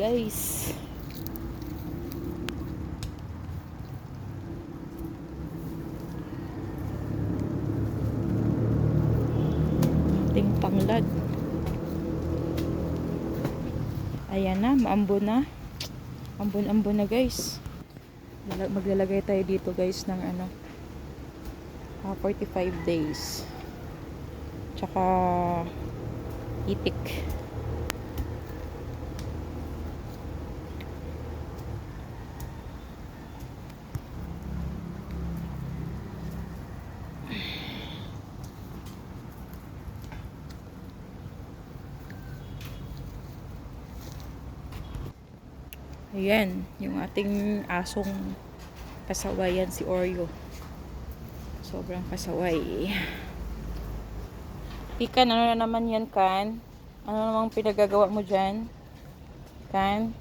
guys. Ting tanglad. Ayan na, maambon na. Ambon-ambon na guys. Maglalagay tayo dito guys ng 45 days. Tsaka itik. Ayan, yung ating asong kasawayan si Oreo. Sobrang kasaway. Ikan, ano na naman yan, Kan? Ano namang pinagagawa mo dyan? Kan?